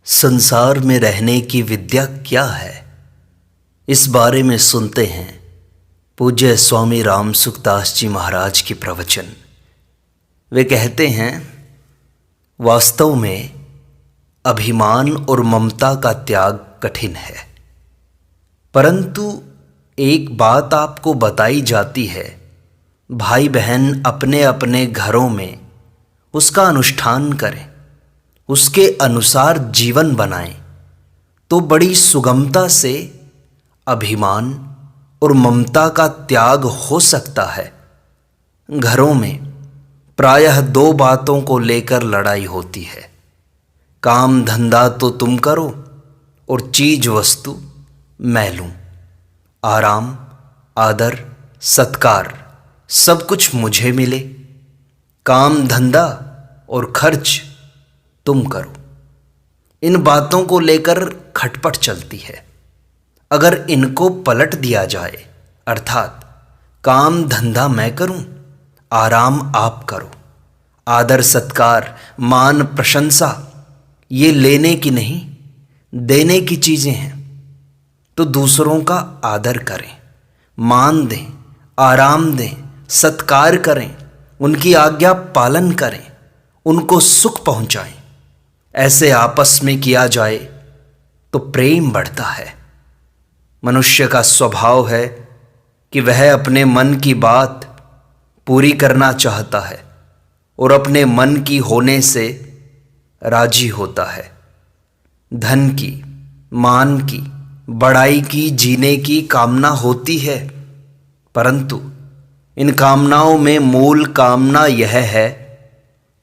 संसार में रहने की विद्या क्या है, इस बारे में सुनते हैं पूज्य स्वामी राम सुखदास जी महाराज की प्रवचन। वे कहते हैं, वास्तव में अभिमान और ममता का त्याग कठिन है, परंतु एक बात आपको बताई जाती है, भाई बहन अपने अपने घरों में उसका अनुष्ठान करें, उसके अनुसार जीवन बनाएं, तो बड़ी सुगमता से अभिमान और ममता का त्याग हो सकता है। घरों में प्रायः दो बातों को लेकर लड़ाई होती है, काम धंधा तो तुम करो और चीज वस्तु मैं लूं, आराम आदर सत्कार सब कुछ मुझे मिले, काम धंधा और खर्च तुम करो। इन बातों को लेकर खटपट चलती है। अगर इनको पलट दिया जाए, अर्थात काम धंधा मैं करूं, आराम आप करो, आदर सत्कार मान प्रशंसा ये लेने की नहीं देने की चीजें हैं, तो दूसरों का आदर करें, मान दें, आराम दें, सत्कार करें, उनकी आज्ञा पालन करें, उनको सुख पहुंचाएं। ऐसे आपस में किया जाए तो प्रेम बढ़ता है। मनुष्य का स्वभाव है कि वह अपने मन की बात पूरी करना चाहता है और अपने मन की होने से राजी होता है। धन की, मान की, बड़ाई की, जीने की कामना होती है, परंतु इन कामनाओं में मूल कामना यह है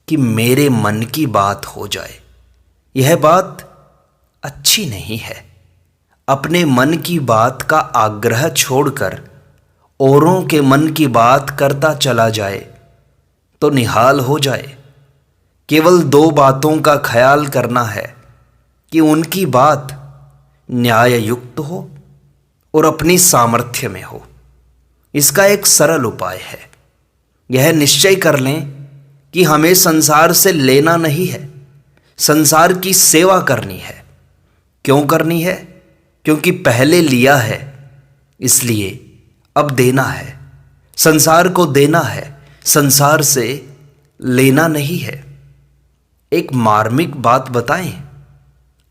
कि मेरे मन की बात हो जाए। यह बात अच्छी नहीं है। अपने मन की बात का आग्रह छोड़कर औरों के मन की बात करता चला जाए तो निहाल हो जाए। केवल दो बातों का ख्याल करना है कि उनकी बात न्याय युक्त हो और अपनी सामर्थ्य में हो। इसका एक सरल उपाय है। यह निश्चय कर लें कि हमें संसार से लेना नहीं है, संसार की सेवा करनी है। क्यों करनी है? क्योंकि पहले लिया है, इसलिए अब देना है। संसार को देना है, संसार से लेना नहीं है। एक मार्मिक बात बताएं,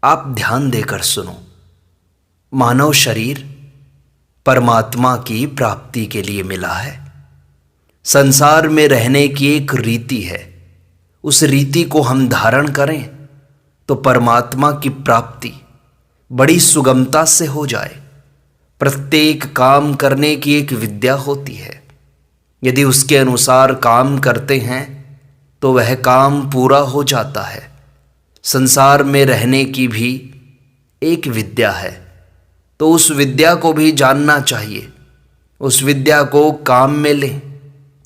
आप ध्यान देकर सुनो। मानव शरीर परमात्मा की प्राप्ति के लिए मिला है। संसार में रहने की एक रीति है, उस रीति को हम धारण करें तो परमात्मा की प्राप्ति बड़ी सुगमता से हो जाए। प्रत्येक काम करने की एक विद्या होती है। यदि उसके अनुसार काम करते हैं तो वह काम पूरा हो जाता है। संसार में रहने की भी एक विद्या है, तो उस विद्या को भी जानना चाहिए। उस विद्या को काम में लें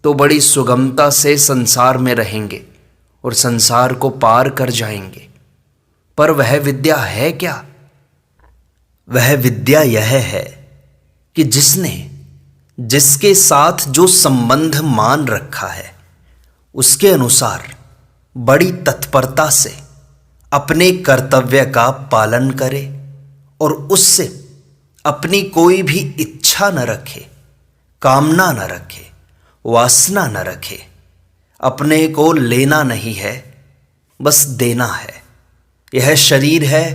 तो बड़ी सुगमता से संसार में रहेंगे और संसार को पार कर जाएंगे। पर वह विद्या है क्या? वह विद्या यह है कि जिसके साथ जो संबंध मान रखा है, उसके अनुसार बड़ी तत्परता से अपने कर्तव्य का पालन करे और उससे अपनी कोई भी इच्छा न रखे, कामना न रखे, वासना न रखे। अपने को लेना नहीं है, बस देना है। यह शरीर है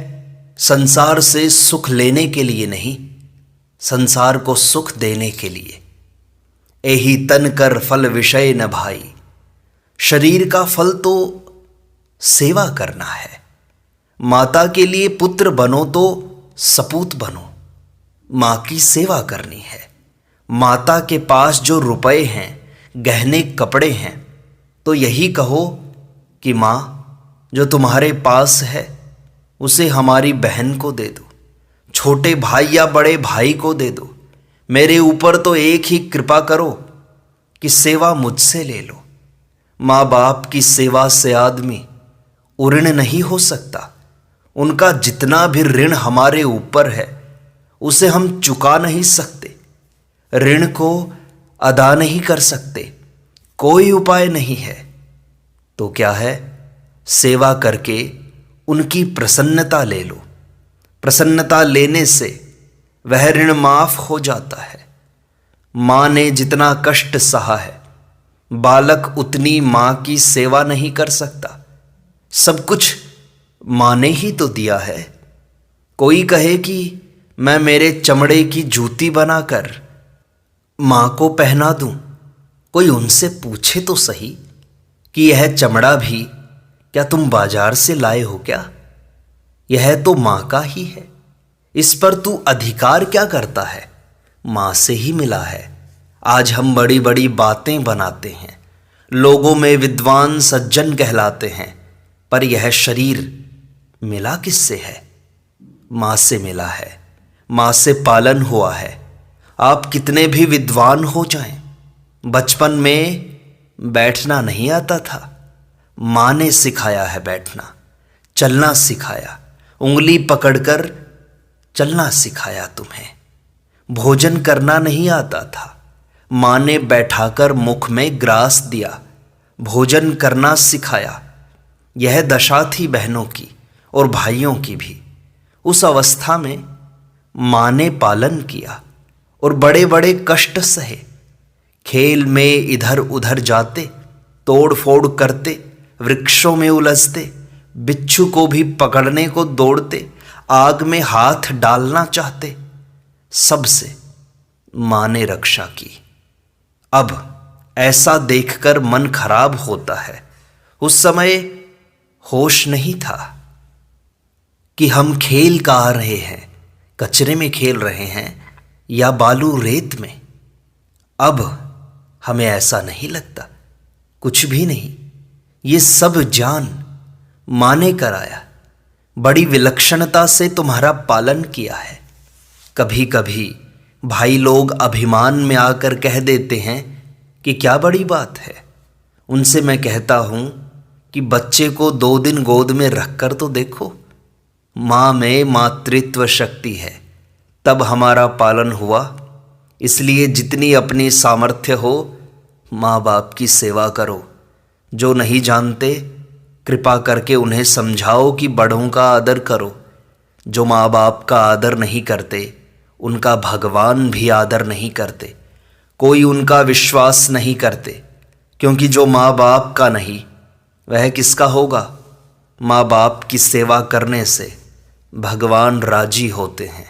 संसार से सुख लेने के लिए नहीं, संसार को सुख देने के लिए। एही तन कर फल विषय न भाई। शरीर का फल तो सेवा करना है। माता के लिए पुत्र बनो तो सपूत बनो, मां की सेवा करनी है। माता के पास जो रुपए हैं, गहने कपड़े हैं, तो यही कहो कि मां, जो तुम्हारे पास है उसे हमारी बहन को दे दो, छोटे भाई या बड़े भाई को दे दो। मेरे ऊपर तो एक ही कृपा करो कि सेवा मुझसे ले लो। माँ बाप की सेवा से आदमी उऋण नहीं हो सकता। उनका जितना भी ऋण हमारे ऊपर है उसे हम चुका नहीं सकते, ऋण को अदा नहीं कर सकते। कोई उपाय नहीं है। तो क्या है? सेवा करके उनकी प्रसन्नता ले लो। प्रसन्नता लेने से वह ऋण माफ हो जाता है। माँ ने जितना कष्ट सहा है, बालक उतनी माँ की सेवा नहीं कर सकता। सब कुछ माँ ने ही तो दिया है। कोई कहे कि मैं मेरे चमड़े की जूती बनाकर माँ को पहना दूं। कोई उनसे पूछे तो सही कि यह चमड़ा भी क्या तुम बाजार से लाए हो क्या? यह तो माँ का ही है, इस पर तू अधिकार क्या करता है? माँ से ही मिला है। आज हम बड़ी बड़ी बातें बनाते हैं, लोगों में विद्वान सज्जन कहलाते हैं, पर यह शरीर मिला किससे है? माँ से मिला है, माँ से पालन हुआ है। आप कितने भी विद्वान हो जाएं, बचपन में बैठना नहीं आता था, माँ ने सिखाया है बैठना, चलना सिखाया, उंगली पकड़कर चलना सिखाया तुम्हें। भोजन करना नहीं आता था, माँ ने बैठाकर मुख में ग्रास दिया, भोजन करना सिखाया। यह दशा थी बहनों की और भाइयों की भी। उस अवस्था में माँ ने पालन किया और बड़े बड़े कष्ट सहे। खेल में इधर उधर जाते, तोड़ फोड़ करते, वृक्षों में उलझते, बिच्छू को भी पकड़ने को दौड़ते, आग में हाथ डालना चाहते, सबसे माँ ने रक्षा की। अब ऐसा देखकर मन खराब होता है। उस समय होश नहीं था कि हम खेल कहाँ रहे हैं, कचरे में खेल रहे हैं या बालू रेत में। अब हमें ऐसा नहीं लगता, कुछ भी नहीं। ये सब जान माँ ने कराया, बड़ी विलक्षणता से तुम्हारा पालन किया है। कभी कभी भाई लोग अभिमान में आकर कह देते हैं कि क्या बड़ी बात है। उनसे मैं कहता हूँ कि बच्चे को 2 दिन गोद में रखकर तो देखो। माँ में मातृत्व शक्ति है, तब हमारा पालन हुआ। इसलिए जितनी अपनी सामर्थ्य हो माँ बाप की सेवा करो। जो नहीं जानते कृपा करके उन्हें समझाओ कि बड़ों का आदर करो। जो माँ बाप का आदर नहीं करते उनका भगवान भी आदर नहीं करते, कोई उनका विश्वास नहीं करते, क्योंकि जो माँ बाप का नहीं वह किसका होगा? माँ बाप की सेवा करने से भगवान राजी होते हैं,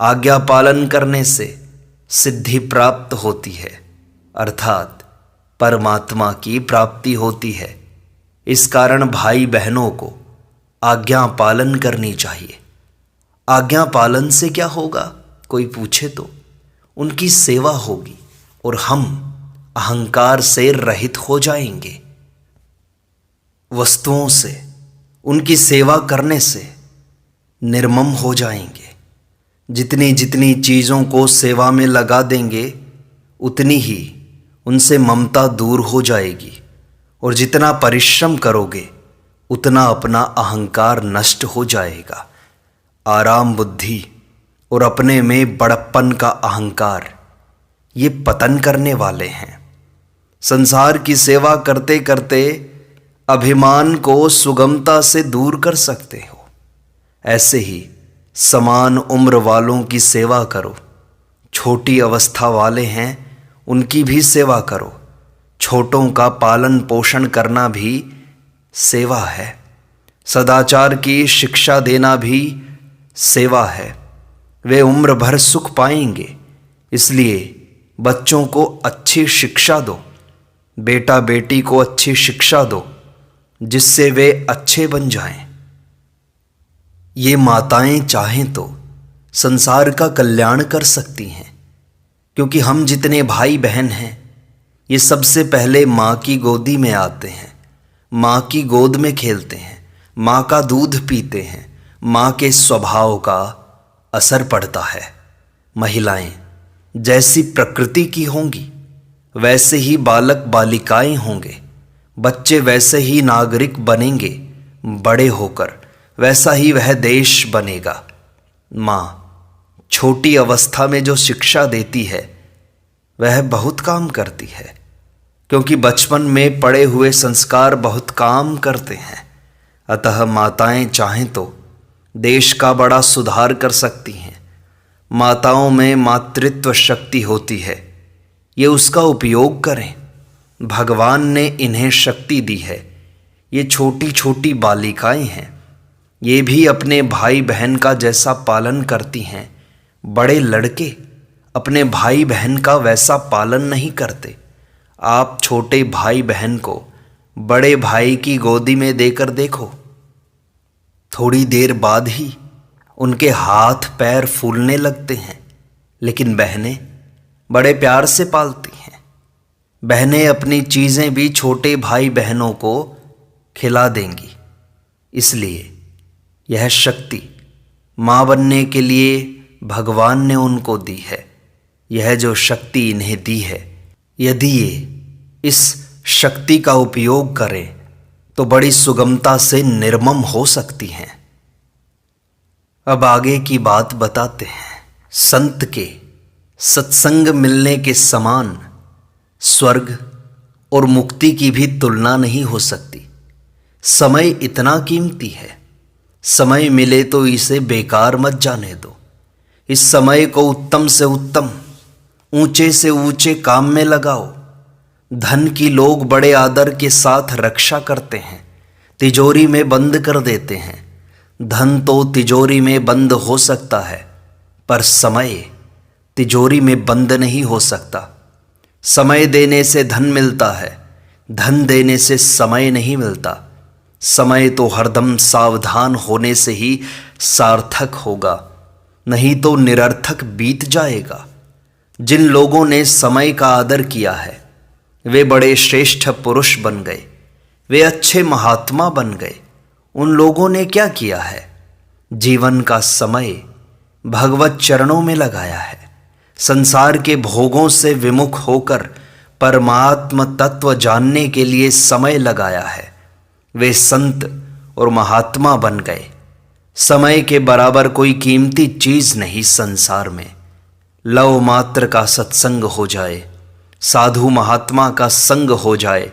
आज्ञा पालन करने से सिद्धि प्राप्त होती है, अर्थात परमात्मा की प्राप्ति होती है। इस कारण भाई बहनों को आज्ञा पालन करनी चाहिए। आज्ञा पालन से क्या होगा? कोई पूछे तो उनकी सेवा होगी और हम अहंकार से रहित हो जाएंगे। वस्तुओं से, उनकी सेवा करने से निर्मम हो जाएंगे। जितनी जितनी चीज़ों को सेवा में लगा देंगे उतनी ही उनसे ममता दूर हो जाएगी, और जितना परिश्रम करोगे उतना अपना अहंकार नष्ट हो जाएगा। आराम बुद्धि और अपने में बड़प्पन का अहंकार ये पतन करने वाले हैं। संसार की सेवा करते करते अभिमान को सुगमता से दूर कर सकते हो। ऐसे ही समान उम्र वालों की सेवा करो। छोटी अवस्था वाले हैं उनकी भी सेवा करो। छोटों का पालन पोषण करना भी सेवा है। सदाचार की शिक्षा देना भी सेवा है। वे उम्र भर सुख पाएंगे, इसलिए बच्चों को अच्छी शिक्षा दो। बेटा बेटी को अच्छी शिक्षा दो जिससे वे अच्छे बन जाएं। ये माताएं चाहें तो संसार का कल्याण कर सकती हैं, क्योंकि हम जितने भाई बहन हैं ये सबसे पहले माँ की गोदी में आते हैं, माँ की गोद में खेलते हैं, माँ का दूध पीते हैं। माँ के स्वभाव का असर पड़ता है। महिलाएं जैसी प्रकृति की होंगी वैसे ही बालक बालिकाएं होंगे। बच्चे वैसे ही नागरिक बनेंगे। बड़े होकर वैसा ही वह देश बनेगा। माँ छोटी अवस्था में जो शिक्षा देती है वह बहुत काम करती है, क्योंकि बचपन में पड़े हुए संस्कार बहुत काम करते हैं। अतः माताएं चाहें तो देश का बड़ा सुधार कर सकती हैं। माताओं में मातृत्व शक्ति होती है, ये उसका उपयोग करें। भगवान ने इन्हें शक्ति दी है। ये छोटी छोटी बालिकाएं हैं, ये भी अपने भाई बहन का जैसा पालन करती हैं। बड़े लड़के अपने भाई बहन का वैसा पालन नहीं करते। आप छोटे भाई बहन को बड़े भाई की गोदी में देकर देखो, थोड़ी देर बाद ही उनके हाथ पैर फूलने लगते हैं। लेकिन बहनें बड़े प्यार से पालती हैं। बहनें अपनी चीज़ें भी छोटे भाई बहनों को खिला देंगी। इसलिए यह शक्ति माँ बनने के लिए भगवान ने उनको दी है। यह जो शक्ति इन्हें दी है, यदि ये इस शक्ति का उपयोग करें तो बड़ी सुगमता से निर्मम हो सकती हैं। अब आगे की बात बताते हैं। संत के सत्संग मिलने के समान स्वर्ग और मुक्ति की भी तुलना नहीं हो सकती। समय इतना कीमती है, समय मिले तो इसे बेकार मत जाने दो। इस समय को उत्तम से उत्तम, ऊंचे से ऊंचे काम में लगाओ। धन की लोग बड़े आदर के साथ रक्षा करते हैं, तिजोरी में बंद कर देते हैं। धन तो तिजोरी में बंद हो सकता है, पर समय तिजोरी में बंद नहीं हो सकता। समय देने से धन मिलता है, धन देने से समय नहीं मिलता। समय तो हरदम सावधान होने से ही सार्थक होगा, नहीं तो निरर्थक बीत जाएगा। जिन लोगों ने समय का आदर किया है वे बड़े श्रेष्ठ पुरुष बन गए, वे अच्छे महात्मा बन गए। उन लोगों ने क्या किया है? जीवन का समय भगवत चरणों में लगाया है। संसार के भोगों से विमुख होकर परमात्म तत्व जानने के लिए समय लगाया है। वे संत और महात्मा बन गए। समय के बराबर कोई कीमती चीज नहीं संसार में। लव मात्र का सत्संग हो जाए, साधु महात्मा का संग हो जाए,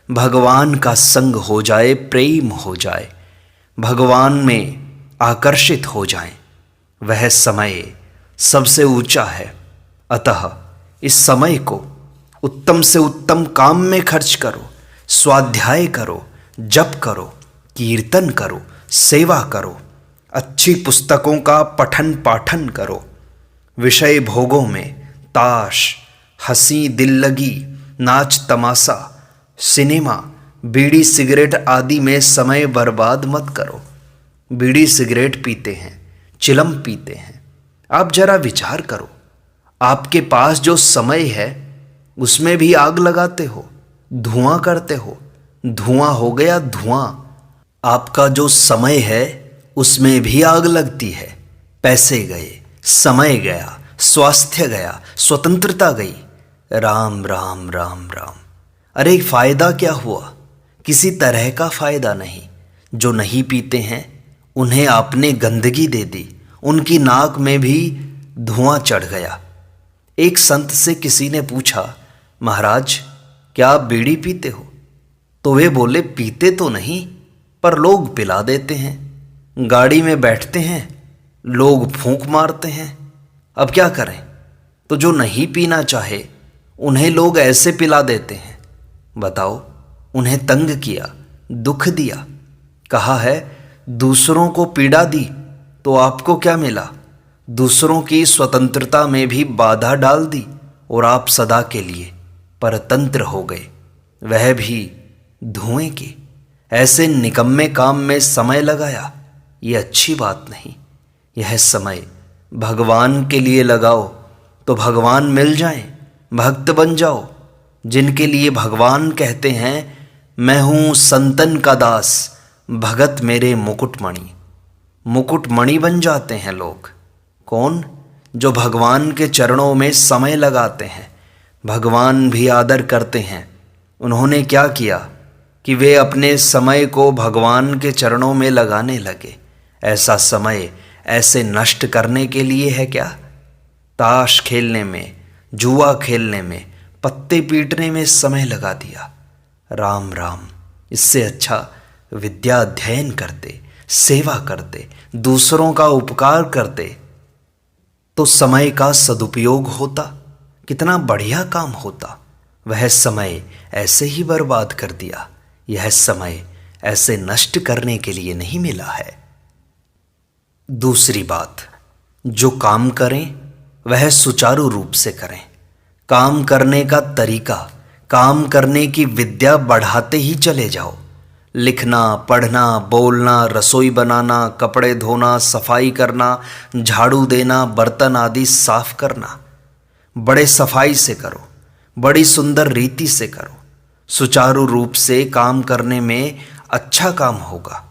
भगवान का संग हो जाए, प्रेम हो जाए, भगवान में आकर्षित हो जाएं, वह समय सबसे ऊंचा है। अतः इस समय को उत्तम से उत्तम काम में खर्च करो। स्वाध्याय करो, जप करो, कीर्तन करो, सेवा करो, अच्छी पुस्तकों का पठन पाठन करो। विषय भोगों में ताश, हंसी दिल लगी, नाच तमाशा, सिनेमा, बीड़ी सिगरेट आदि में समय बर्बाद मत करो। बीड़ी सिगरेट पीते हैं, चिलम पीते हैं। आप जरा विचार करो, आपके पास जो समय है उसमें भी आग लगाते हो, धुआं करते हो, धुआं हो गया धुआं। आपका जो समय है उसमें भी आग लगती है। पैसे गए, समय गया, स्वास्थ्य गया, स्वतंत्रता गई। राम राम राम राम। अरे फायदा क्या हुआ? किसी तरह का फायदा नहीं। जो नहीं पीते हैं उन्हें आपने गंदगी दे दी, उनकी नाक में भी धुआं चढ़ गया। एक संत से किसी ने पूछा, महाराज क्या आप बीड़ी पीते हो? तो वे बोले, पीते तो नहीं पर लोग पिला देते हैं। गाड़ी में बैठते हैं, लोग फूंक मारते हैं। अब क्या करें? तो जो नहीं पीना चाहे उन्हें लोग ऐसे पिला देते हैं। बताओ, उन्हें तंग किया, दुख दिया। कहा है दूसरों को पीड़ा दी तो आपको क्या मिला? दूसरों की स्वतंत्रता में भी बाधा डाल दी और आप सदा के लिए परतंत्र हो गए, वह भी धुएं के। ऐसे निकम्मे काम में समय लगाया, ये अच्छी बात नहीं। यह समय भगवान के लिए लगाओ तो भगवान मिल जाएं, भक्त बन जाओ। जिनके लिए भगवान कहते हैं, मैं हूँ संतन का दास, भगत मेरे मुकुटमणि। मुकुटमणि बन जाते हैं लोग। कौन? जो भगवान के चरणों में समय लगाते हैं। भगवान भी आदर करते हैं। उन्होंने क्या किया कि वे अपने समय को भगवान के चरणों में लगाने लगे। ऐसा समय ऐसे नष्ट करने के लिए है क्या? ताश खेलने में, जुआ खेलने में, पत्ते पीटने में समय लगा दिया। राम राम। इससे अच्छा विद्या अध्ययन करते, सेवा करते, दूसरों का उपकार करते तो समय का सदुपयोग होता, कितना बढ़िया काम होता। वह समय ऐसे ही बर्बाद कर दिया। यह समय ऐसे नष्ट करने के लिए नहीं मिला है। दूसरी बात, जो काम करें वह सुचारू रूप से करें। काम करने का तरीका, काम करने की विद्या बढ़ाते ही चले जाओ। लिखना, पढ़ना, बोलना, रसोई बनाना, कपड़े धोना, सफाई करना, झाड़ू देना, बर्तन आदि साफ करना बड़े सफाई से करो, बड़ी सुंदर रीति से करो। सुचारू रूप से काम करने में अच्छा काम होगा।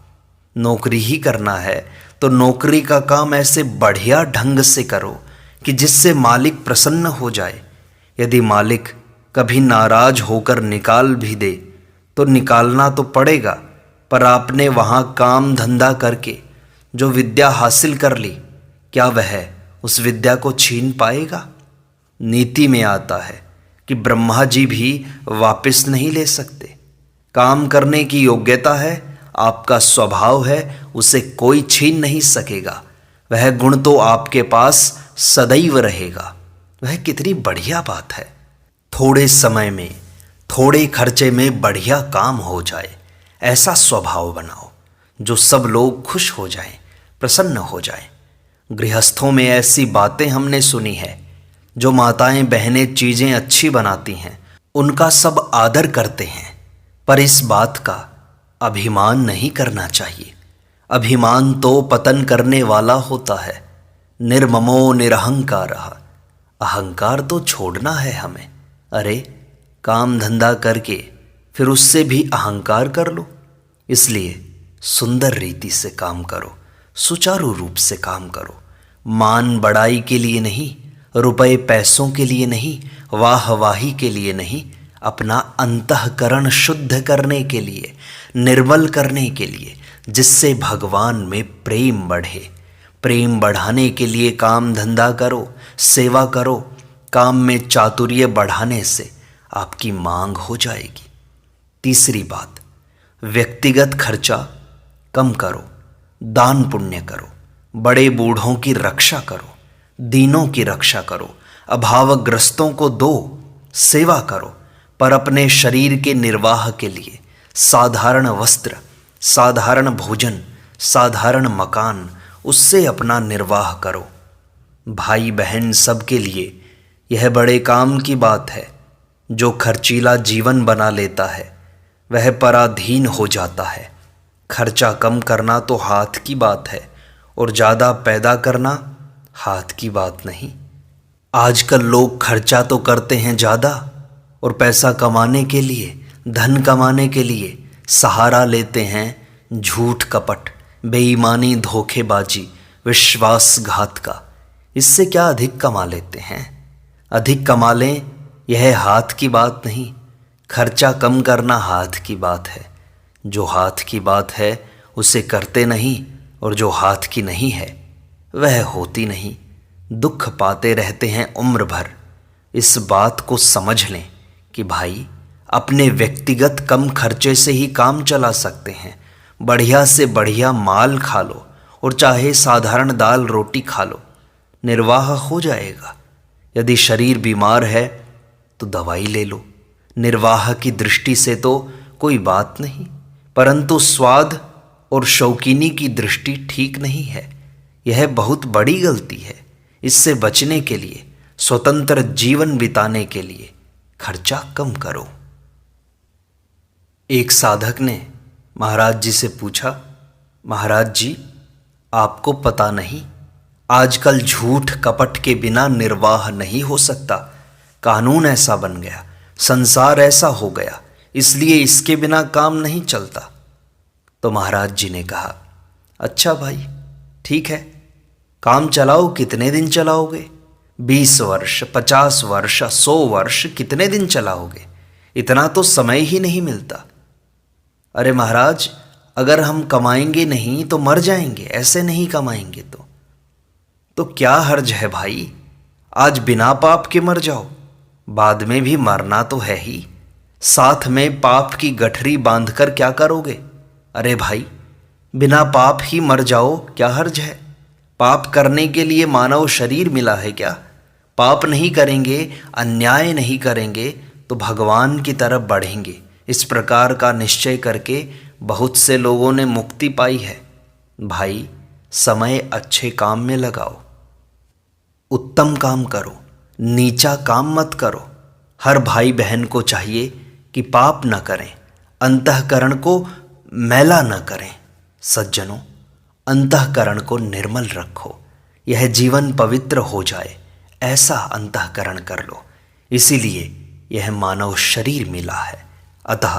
नौकरी ही करना है तो नौकरी का काम ऐसे बढ़िया ढंग से करो कि जिससे मालिक प्रसन्न हो जाए। यदि मालिक कभी नाराज होकर निकाल भी दे तो निकालना तो पड़ेगा, पर आपने वहाँ काम धंधा करके जो विद्या हासिल कर ली, क्या वह उस विद्या को छीन पाएगा? नीति में आता है कि ब्रह्मा जी भी वापस नहीं ले सकते। काम करने की योग्यता है, आपका स्वभाव है, उसे कोई छीन नहीं सकेगा। वह गुण तो आपके पास सदैव रहेगा। वह कितनी बढ़िया बात है। थोड़े समय में, थोड़े खर्चे में बढ़िया काम हो जाए, ऐसा स्वभाव बनाओ जो सब लोग खुश हो जाएं, प्रसन्न हो जाएं। गृहस्थों में ऐसी बातें हमने सुनी है। जो माताएं बहनें चीज़ें अच्छी बनाती हैं उनका सब आदर करते हैं, पर इस बात का अभिमान नहीं करना चाहिए। अभिमान तो पतन करने वाला होता है। निर्ममो निरहंकारः, अहंकार तो छोड़ना है हमें। अरे काम धंधा करके फिर उससे भी अहंकार कर लो। इसलिए सुंदर रीति से काम करो, सुचारू रूप से काम करो। मान बड़ाई के लिए नहीं, रुपए पैसों के लिए नहीं, वाहवाही के लिए नहीं, अपना अंतःकरण शुद्ध करने के लिए, निर्मल करने के लिए, जिससे भगवान में प्रेम बढ़े। प्रेम बढ़ाने के लिए काम धंधा करो, सेवा करो। काम में चातुर्य बढ़ाने से आपकी मांग हो जाएगी। तीसरी बात, व्यक्तिगत खर्चा कम करो, दान पुण्य करो, बड़े बूढ़ों की रक्षा करो, दीनों की रक्षा करो, अभावग्रस्तों को दो, सेवा करो। पर अपने शरीर के निर्वाह के लिए साधारण वस्त्र, साधारण भोजन, साधारण मकान, उससे अपना निर्वाह करो। भाई बहन सबके लिए यह बड़े काम की बात है। जो खर्चीला जीवन बना लेता है वह पराधीन हो जाता है। खर्चा कम करना तो हाथ की बात है और ज़्यादा पैदा करना हाथ की बात नहीं। आजकल लोग खर्चा तो करते हैं ज़्यादा और पैसा कमाने के लिए, धन कमाने के लिए सहारा लेते हैं झूठ कपट, बेईमानी, धोखेबाजी, विश्वासघात का। इससे क्या अधिक कमा लेते हैं? अधिक कमा लें, यह हाथ की बात नहीं। खर्चा कम करना हाथ की बात है। जो हाथ की बात है उसे करते नहीं, और जो हाथ की नहीं है वह होती नहीं। दुख पाते रहते हैं उम्र भर। इस बात को समझ लें कि भाई अपने व्यक्तिगत कम खर्चे से ही काम चला सकते हैं। बढ़िया से बढ़िया माल खा लो और चाहे साधारण दाल रोटी खा लो, निर्वाह हो जाएगा। यदि शरीर बीमार है तो दवाई ले लो। निर्वाह की दृष्टि से तो कोई बात नहीं, परंतु स्वाद और शौकीनी की दृष्टि ठीक नहीं है। यह बहुत बड़ी गलती है। इससे बचने के लिए, स्वतंत्र जीवन बिताने के लिए खर्चा कम करो। एक साधक ने महाराज जी से पूछा, महाराज जी आपको पता नहीं, आजकल झूठ कपट के बिना निर्वाह नहीं हो सकता। कानून ऐसा बन गया, संसार ऐसा हो गया, इसलिए इसके बिना काम नहीं चलता। तो महाराज जी ने कहा, अच्छा भाई ठीक है, काम चलाओ। कितने दिन चलाओगे? 20 वर्ष, 50 वर्ष, 100 वर्ष, कितने दिन चलाओगे? इतना तो समय ही नहीं मिलता। अरे महाराज, अगर हम कमाएंगे नहीं तो मर जाएंगे, ऐसे नहीं कमाएंगे तो क्या हर्ज है भाई? आज बिना पाप के मर जाओ, बाद में भी मरना तो है ही। साथ में पाप की गठरी बांधकर क्या करोगे? अरे भाई, बिना पाप ही मर जाओ, क्या हर्ज है? पाप करने के लिए मानव शरीर मिला है क्या? पाप नहीं करेंगे, अन्याय नहीं करेंगे तो भगवान की तरफ बढ़ेंगे। इस प्रकार का निश्चय करके बहुत से लोगों ने मुक्ति पाई है। भाई, समय अच्छे काम में लगाओ, उत्तम काम करो, नीचा काम मत करो। हर भाई बहन को चाहिए कि पाप न करें, अंतःकरण को मैला न करें। सज्जनों, अंतःकरण को निर्मल रखो, यह जीवन पवित्र हो जाए, ऐसा अंतःकरण कर लो। इसीलिए यह मानव शरीर मिला है। अतः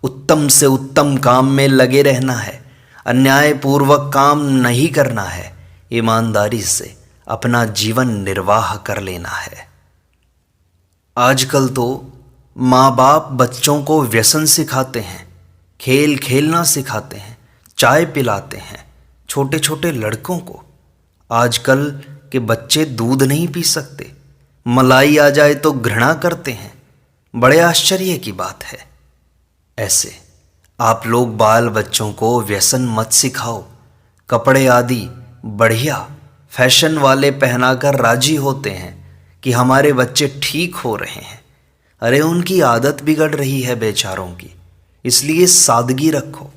उत्तम से उत्तम काम में लगे रहना है, अन्यायपूर्वक काम नहीं करना है, ईमानदारी से अपना जीवन निर्वाह कर लेना है। आजकल तो माँ बाप बच्चों को व्यसन सिखाते हैं, खेल खेलना सिखाते हैं, चाय पिलाते हैं। छोटे छोटे लड़कों को आजकल के बच्चे दूध नहीं पी सकते, मलाई आ जाए तो घृणा करते हैं। बड़े आश्चर्य की बात है। ऐसे आप लोग बाल बच्चों को व्यसन मत सिखाओ। कपड़े आदि बढ़िया फैशन वाले पहनाकर राजी होते हैं कि हमारे बच्चे ठीक हो रहे हैं। अरे, उनकी आदत बिगड़ रही है बेचारों की। इसलिए सादगी रखो,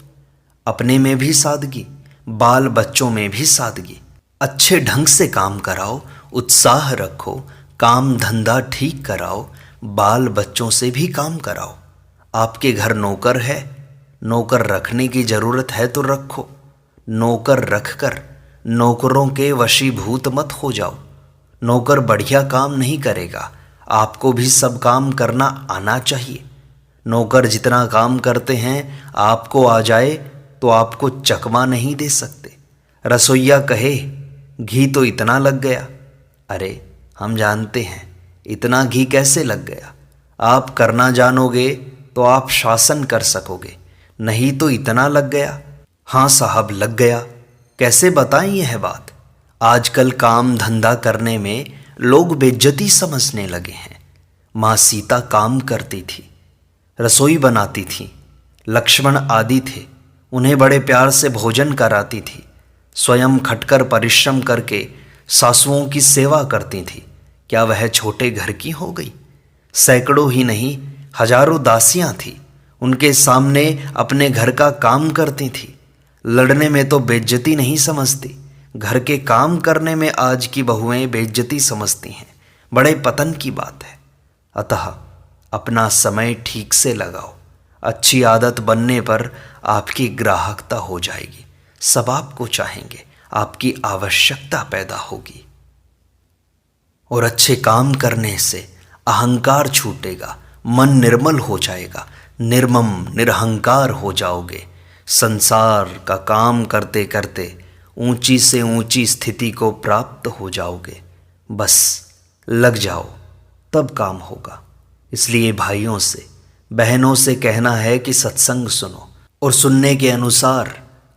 अपने में भी सादगी, बाल बच्चों में भी सादगी। अच्छे ढंग से काम कराओ, उत्साह रखो, काम धंधा ठीक कराओ, बाल बच्चों से भी काम कराओ। आपके घर नौकर है, नौकर रखने की ज़रूरत है तो रखो। नौकर रखकर नौकरों के वशीभूत मत हो जाओ। नौकर बढ़िया काम नहीं करेगा, आपको भी सब काम करना आना चाहिए। नौकर जितना काम करते हैं आपको आ जाए तो आपको चकमा नहीं दे सकते। रसोइया कहे घी तो इतना लग गया, अरे हम जानते हैं इतना घी कैसे लग गया। आप करना जानोगे तो आप शासन कर सकोगे, नहीं तो इतना लग गया। हाँ साहब, लग गया। कैसे बताएं यह बात? आजकल काम धंधा करने में लोग बेइज्जती समझने लगे हैं। माँ सीता काम करती थी, रसोई बनाती थी, लक्ष्मण आदि थे, उन्हें बड़े प्यार से भोजन कराती थी, स्वयं खटकर परिश्रम करके सासुओं की सेवा करती थी। क्या वह छोटे घर की हो गई? सैकड़ों ही नहीं, हजारों दासियां थी, उनके सामने अपने घर का काम करती थी। लड़ने में तो बेइज्जती नहीं समझती, घर के काम करने में आज की बहुएं बेइज्जती समझती हैं। बड़े पतन की बात है। अतः अपना समय ठीक से लगाओ। अच्छी आदत बनने पर आपकी ग्राहकता हो जाएगी, सब आपको चाहेंगे, आपकी आवश्यकता पैदा होगी। और अच्छे काम करने से अहंकार छूटेगा, मन निर्मल हो जाएगा, निर्मम निरहंकार हो जाओगे। संसार का काम करते करते ऊंची से ऊंची स्थिति को प्राप्त हो जाओगे। बस लग जाओ, तब काम होगा। इसलिए भाइयों से बहनों से कहना है कि सत्संग सुनो और सुनने के अनुसार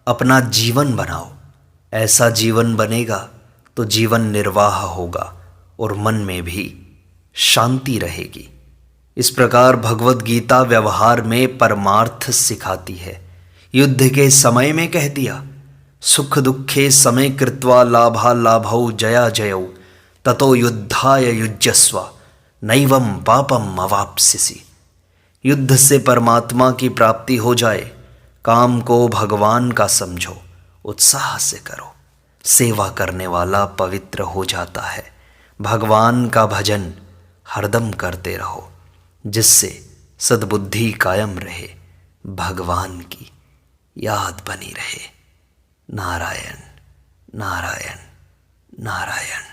अपना जीवन बनाओ। ऐसा जीवन बनेगा तो जीवन निर्वाह होगा और मन में भी शांति रहेगी। इस प्रकार भगवत गीता व्यवहार में परमार्थ सिखाती है। युद्ध के समय में कह दिया, सुख दुखे समय कृत्वा लाभा लाभौ जया जयौ ततो युद्धाय युज्यस्व नैवं पापम अवाप्स्यसि। युद्ध से परमात्मा की प्राप्ति हो जाए, काम को भगवान का समझो, उत्साह से करो। सेवा करने वाला पवित्र हो जाता है। भगवान का भजन हरदम करते रहो, जिससे सद्बुद्धि कायम रहे, भगवान की याद बनी रहे। नारायण नारायण नारायण।